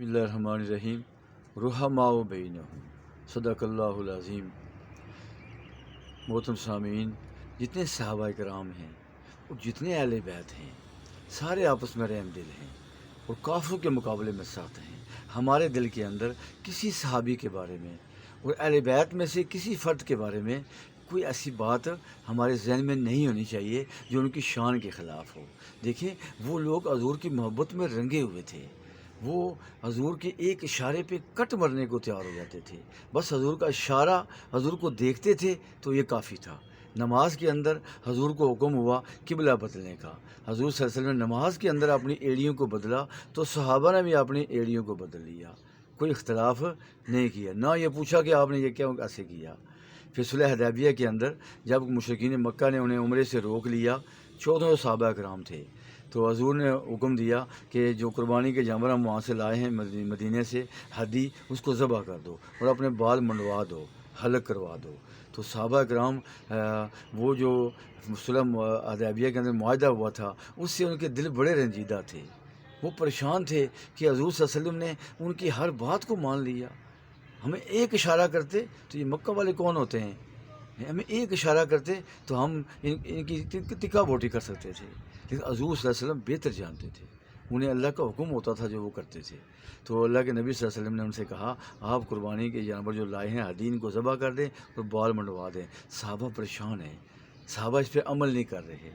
بسم اللہ الرحمن الرحیم رحماء بینہم صدق اللہ العظیم۔ محترم سامعین، جتنے صحابہ کرام ہیں اور جتنے اہل بیت ہیں سارے آپس میں رحم دل ہیں اور کافروں کے مقابلے میں ساتھ ہیں۔ ہمارے دل کے اندر کسی صحابی کے بارے میں اور اہل بیت میں سے کسی فرد کے بارے میں کوئی ایسی بات ہمارے ذہن میں نہیں ہونی چاہیے جو ان کی شان کے خلاف ہو۔ دیکھیں، وہ لوگ حضور کی محبت میں رنگے ہوئے تھے، وہ حضور کے ایک اشارے پہ کٹ مرنے کو تیار ہو جاتے تھے۔ بس حضور کا اشارہ حضور کو دیکھتے تھے تو یہ کافی تھا۔ نماز کے اندر حضور کو حکم ہوا قبلہ بدلنے کا، حضور صلی اللہ علیہ وسلم نے نماز کے اندر اپنی ایڑیوں کو بدلا تو صحابہ نے بھی اپنی ایڑیوں کو بدل لیا، کوئی اختلاف نہیں کیا، نہ یہ پوچھا کہ آپ نے یہ کیوں ایسے کیا۔ پھر صلح حدیبیہ کے اندر جب مشرکین مکہ نے انہیں عمرے سے روک لیا، 14 صحابہ کرام تھے، تو حضور نے حکم دیا کہ جو قربانی کے جانور ہم وہاں سے لائے ہیں مدینے سے ہدی، اس کو ذبح کر دو اور اپنے بال منڈوا دو، حلق کروا دو۔ تو صحابہ کرام وہ جو صلح حدیبیہ کے اندر معاہدہ ہوا تھا اس سے ان کے دل بڑے رنجیدہ تھے، وہ پریشان تھے کہ حضور صلی اللہ علیہ وسلم نے ان کی ہر بات کو مان لیا۔ ہمیں ایک اشارہ کرتے تو یہ مکہ والے کون ہوتے ہیں، ہمیں ایک اشارہ کرتے تو ہم ان کی تکا بوٹی کر سکتے تھے، لیکن حضور صلی اللہ علیہ وسلم بہتر جانتے تھے، انہیں اللہ کا حکم ہوتا تھا جو وہ کرتے تھے۔ تو اللہ کے نبی صلی اللہ علیہ وسلم نے ان سے کہا آپ قربانی کے جانور جو لائے ہیں حدین کو ذبح کر دیں اور بال منڈوا دیں۔ صحابہ پریشان ہیں، صحابہ اس پہ عمل نہیں کر رہے،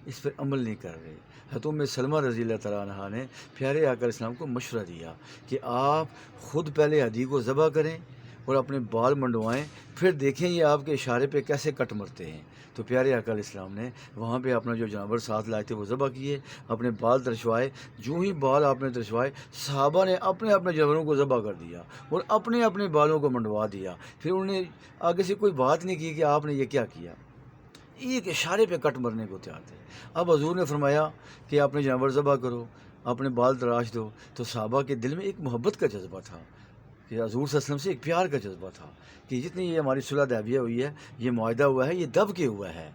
اس پر عمل نہیں کر رہے۔ حضرت ام سلمہ رضی اللہ تعالیٰ عنہا نے پیارے آقا علیہ السلام کو مشورہ دیا کہ آپ خود پہلے ہدی کو ذبح کریں اور اپنے بال منڈوائیں، پھر دیکھیں یہ آپ کے اشارے پہ کیسے کٹ مرتے ہیں۔ تو پیارے آقا علیہ السلام نے وہاں پہ اپنا جو جانور ساتھ لائے تھے وہ ذبح کیے، اپنے بال ترشوائے۔ جو ہی بال آپ نے ترشوائے، صحابہ نے اپنے اپنے جانوروں کو ذبح کر دیا اور اپنے اپنے بالوں کو منڈوا دیا۔ پھر انہوں نے آگے سے کوئی بات نہیں کی کہ آپ نے یہ کیا کیا، ایک اشارے پہ کٹ مرنے کو تیار تھے۔ اب حضور نے فرمایا کہ اپنے جانور ذبح کرو، اپنے بال تراش دو، تو صحابہ کے دل میں ایک محبت کا جذبہ تھا کہ حضور صلی اللہ علیہ وسلم سے ایک پیار کا جذبہ تھا کہ جتنی یہ ہماری صلح حدیبیہ ہوئی ہے، یہ معاہدہ ہوا ہے، یہ دب کے ہوا ہے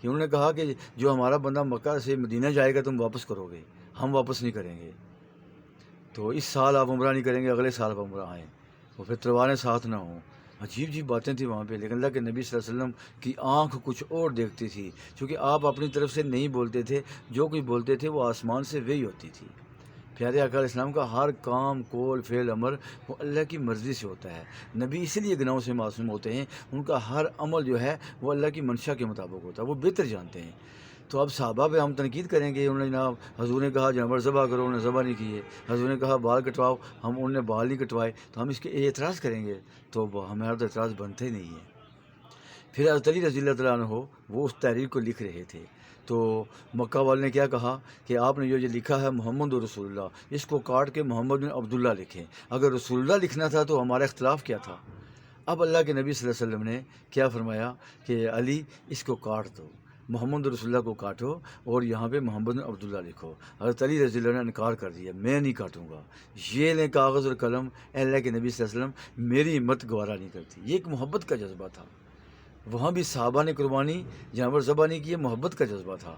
کہ انہوں نے کہا کہ جو ہمارا بندہ مکہ سے مدینہ جائے گا تم واپس کرو گے، ہم واپس نہیں کریں گے۔ تو اس سال آپ عمرہ نہیں کریں گے، اگلے سال آپ عمرہ آئیں، اور پھر تلواریں ساتھ نہ ہوں۔ عجیب عجیب باتیں تھیں وہاں پہ، لیکن اللہ کے نبی صلی اللہ علیہ وسلم کی آنکھ کچھ اور دیکھتی تھی، چونکہ آپ اپنی طرف سے نہیں بولتے تھے، جو کچھ بولتے تھے وہ آسمان سے وہی ہوتی تھی۔ پیارے آقا علیہ السلام کا ہر کام، قول، فعل، امر وہ اللہ کی مرضی سے ہوتا ہے۔ نبی اسی لیے گناہوں سے معصوم ہوتے ہیں، ان کا ہر عمل جو ہے وہ اللہ کی منشا کے مطابق ہوتا ہے، وہ بہتر جانتے ہیں۔ تو اب صحابہ پہ ہم تنقید کریں گے، انہوں نے جناب حضور نے کہا جانور ذبح کرو، انہوں نے ذبح نہیں کیے، حضور نے کہا بال کٹواؤ، انہوں نے بال نہیں کٹوائے، تو ہم اس کے اعتراض کریں گے تو ہمارا تو اعتراض بنتا ہی نہیں ہے۔ پھر حضرت علی رضی اللہ تعالیٰ عنہ وہ اس تحریر کو لکھ رہے تھے، تو مکہ والے نے کیا کہا کہ آپ نے جو یہ لکھا ہے محمد رسول اللہ، اس کو کاٹ کے محمد بن عبداللہ لکھیں، اگر رسول اللہ لکھنا تھا تو ہمارا اختلاف کیا تھا۔ اب اللہ کے نبی صلی اللہ علیہ وسلم نے کیا فرمایا کہ علی اس کو کاٹ دو، محمد رسول اللہ کو کاٹو اور یہاں پہ محمد بن عبداللہ لکھو۔ حضرت علی رضی اللہ عنہ نے انکار کر دیا، میں نہیں کاٹوں گا، یہ لیں کاغذ اور قلم، اے اللہ کے نبی صلی اللہ علیہ وسلم میری ہمت گوارا نہیں کرتی۔ یہ ایک محبت کا جذبہ تھا، وہاں بھی صحابہ نے قربانی جانور ذبح نہیں کیے، محبت کا جذبہ تھا،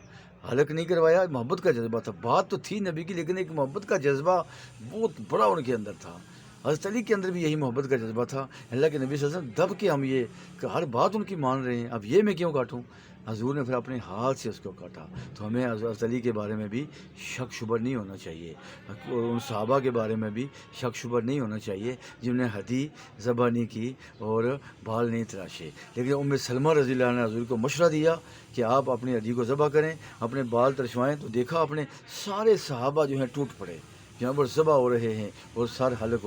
حلق نہیں کروایا، محبت کا جذبہ تھا۔ بات تو تھی نبی کی، لیکن ایک محبت کا جذبہ بہت بڑا ان کے اندر تھا۔ حضرت علی کے اندر بھی یہی محبت کا جذبہ تھا۔ اللہ کے نبی صلی اللہ علیہ وسلم دب کے ہم یہ کہ ہر بات ان کی مان رہے ہیں، اب یہ میں کیوں کاٹوں؟ حضور نے پھر اپنے ہاتھ سے اس کو کاٹا۔ تو ہمیں حضرت علی کے بارے میں بھی شک شبہ نہیں ہونا چاہیے، اور ان صحابہ کے بارے میں بھی شک شبہ نہیں ہونا چاہیے جنہوں نے ہدی ذبح نہیں کی اور بال نہیں تراشے۔ لیکن ام سلمہ رضی اللہ عنہ نے حضور کو مشورہ دیا کہ آپ اپنی ہدی کو ذبح کریں، اپنے بال ترشوائیں، تو دیکھا اپنے سارے صحابہ جو ہیں ٹوٹ پڑے، جانور ذبح ہو رہے ہیں اور سر حلق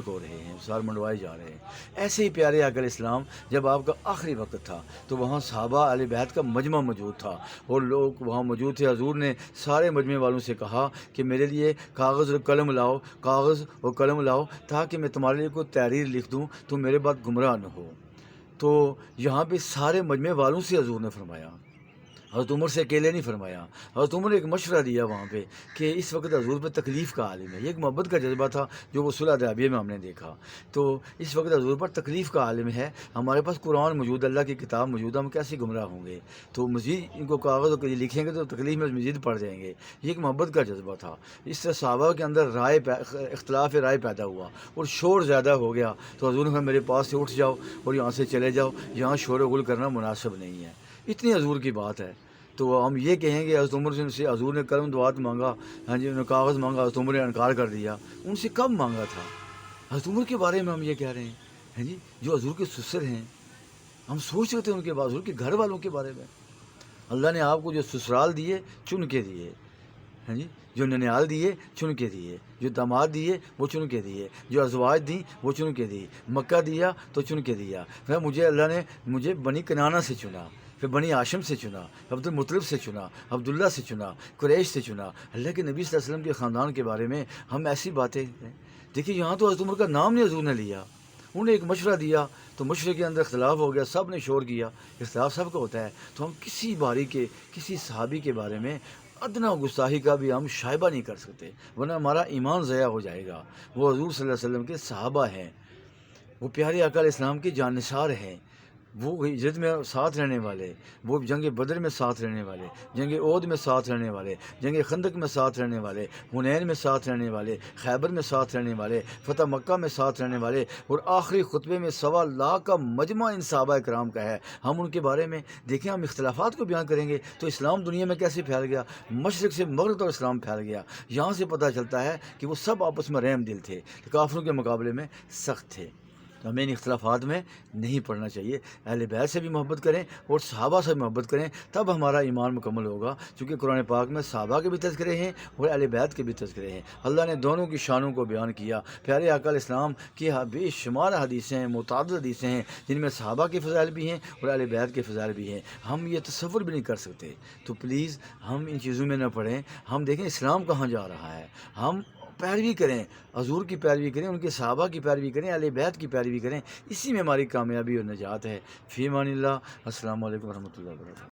ہو رہے ہیں، سر منڈوائے جا رہے ہیں۔ ایسے ہی پیارے آقا علیہ السلام جب آپ کا آخری وقت تھا تو وہاں صحابہ اہل بیت کا مجمع موجود تھا اور لوگ وہاں موجود تھے۔ حضور نے سارے مجمع والوں سے کہا کہ میرے لیے کاغذ اور قلم لاؤ، کاغذ اور قلم لاؤ، تاکہ میں تمہارے لیے کوئی تحریر لکھ دوں، تم میرے بعد گمراہ نہ ہو۔ تو یہاں پہ سارے مجمع والوں سے حضور نے فرمایا، حضرت عمر سے اکیلے نہیں فرمایا، حضرت عمر نے ایک مشورہ دیا وہاں پہ کہ اس وقت حضور پہ تکلیف کا عالم ہے، یہ ایک محبت کا جذبہ تھا جو وہ صلح حدیبیہ میں ہم نے دیکھا۔ تو اس وقت حضور پر تکلیف کا عالم ہے، ہمارے پاس قرآن موجود، اللہ کی کتاب موجود، ہم کیسے گمراہ ہوں گے؟ تو مزید ان کو کاغذ کے لکھیں گے تو تکلیف میں مزید پڑ جائیں گے۔ یہ ایک محبت کا جذبہ تھا۔ اس سے صحابہ کے اندر اختلاف رائے پیدا ہوا اور شور زیادہ ہو گیا، تو حضور نے کہا میرے پاس سے اٹھ جاؤ اور یہاں سے چلے جاؤ، یہاں شور و غل کرنا مناسب نہیں ہے۔ اتنی حضور کی بات ہے۔ تو ہم یہ کہیں گے حضرت عمر سے حضور نے قلم دعات مانگا، ہاں جی، انہوں نے کاغذ مانگا، حضرت عمر نے انکار کر دیا۔ ان سے کب مانگا تھا؟ حضرت عمر کے بارے میں ہم یہ کہہ رہے ہیں، ہاں جی، جو حضور کے سسر ہیں، ہم سوچ رہے تھے ان کے بعد حضور کے گھر والوں کے بارے میں۔ اللہ نے آپ کو جو سسرال دیے چن کے دیے، ہاں جی، جو ننیال دیے چن کے دیے، جو داماد دیے وہ چن کے دیے، جو ازواج دیں وہ چن کے دی، مکہ دیا تو چن کے دیا۔ پھر اللہ نے مجھے بنی کنانہ سے چنا، پھر بنی ہاشم سے چنا، عبد المطلب سے چنا، عبداللہ سے چنا، قریش سے چنا۔ اللہ کے نبی صلی اللہ علیہ وسلم کے خاندان کے بارے میں ہم ایسی باتیں دیکھیے، یہاں تو حضرت عمر کا نام نہیں حضور نے لیا، انہوں نے ایک مشورہ دیا تو مشورے کے اندر اختلاف ہو گیا، سب نے شور کیا، اختلاف سب کا ہوتا ہے۔ تو ہم کسی صحابی کے بارے میں ادنا گستاخی کا بھی ہم شائبہ نہیں کر سکتے، ورنہ ہمارا ایمان ضائع ہو جائے گا۔ وہ حضور صلی اللہ علیہ وسلم کے صحابہ ہیں، وہ پیارے آقا علیہ السلام کے جانثار ہیں، وہ ہجرت میں ساتھ رہنے والے، وہ جنگ بدر میں ساتھ رہنے والے، جنگ احد میں ساتھ رہنے والے، جنگ خندق میں ساتھ رہنے والے، حنین میں ساتھ رہنے والے، خیبر میں ساتھ رہنے والے، فتح مکہ میں ساتھ رہنے والے، اور آخری خطبے میں 1.25 کا مجمع ان صحابہ کرام کا ہے۔ ہم ان کے بارے میں دیکھیں، ہم اختلافات کو بیان کریں گے تو اسلام دنیا میں کیسے پھیل گیا، مشرق سے مغرب تک اسلام پھیل گیا۔ یہاں سے پتہ چلتا ہے کہ وہ سب آپس میں رحم دل تھے، کافروں کے مقابلے میں سخت تھے۔ تو ہمیں ان اختلافات میں نہیں پڑنا چاہیے، اہل بیت سے بھی محبت کریں اور صحابہ سے بھی محبت کریں، تب ہمارا ایمان مکمل ہوگا، کیونکہ قرآن پاک میں صحابہ کے بھی تذکرے ہیں اور اہل بیت کے بھی تذکرے ہیں۔ اللہ نے دونوں کی شانوں کو بیان کیا۔ پیارے آقا علیہ السلام کی بے شمار حدیثیں ہیں، متعدد حدیثیں ہیں، جن میں صحابہ کے فضائل بھی ہیں اور اہل بیت کے فضائل بھی ہیں، ہم یہ تصور بھی نہیں کر سکتے۔ تو پلیز ہم ان چیزوں میں نہ پڑیں، ہم دیکھیں اسلام کہاں جا رہا ہے، ہم پیروی کریں، حضور کی پیروی کریں، ان کے صحابہ کی پیروی کریں، اہل بیت کی پیروی کریں، اسی میں ہماری کامیابی اور نجات ہے۔ فی امان اللہ۔ السلام علیکم ورحمۃ اللہ وبرکاتہ۔